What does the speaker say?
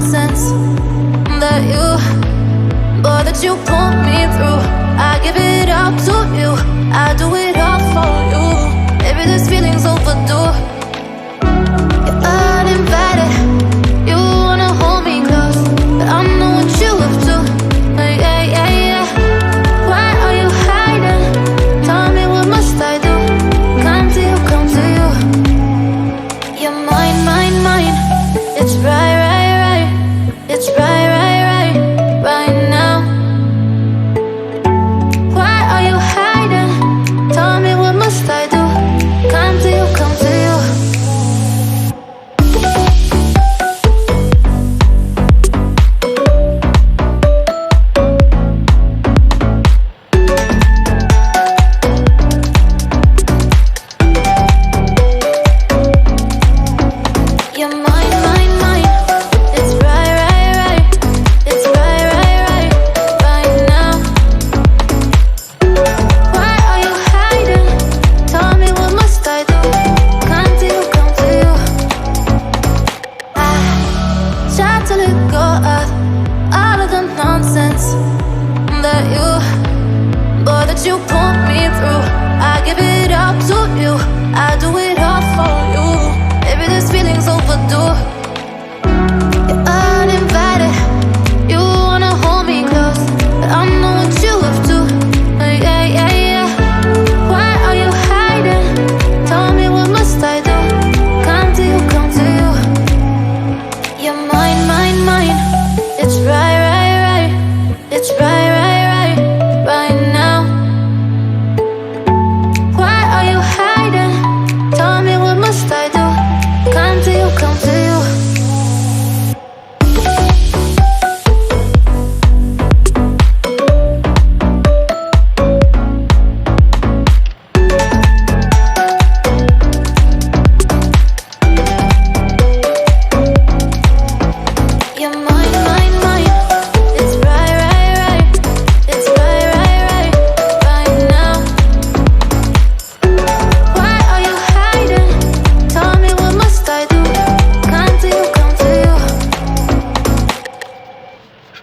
nonsense that you pull me through. I give it up to you, I do it all for you. Maybe this feeling's overdue. You're uninvited, you wanna hold me close, but I know what you up to. Yeah, yeah, yeah. Why are you hiding? Tell me, what must I do? Come to you, come to you. You're mine, mine, mine. It's right, right, right. It's right, right, right, right now. Why are you hiding? Tell me, what must I do? Come to you, come to you. You're mine, mine, mine. It's right, right, right. It's right, right, right, right now. Why are you hiding? Tell me, what must I do? Come to you, come to you. I try to let go of all of the nonsense that you pull me through. I give it up to you, I do it all for you. Maybe this feeling's overdue. You're uninvited, you wanna hold me close, but I know what you up to. Yeah, yeah, yeah. Why are you hiding? Tell me, what must I do? Come to you, come to you. You're mine, mine, mine. It's right, right, right. It's right, right.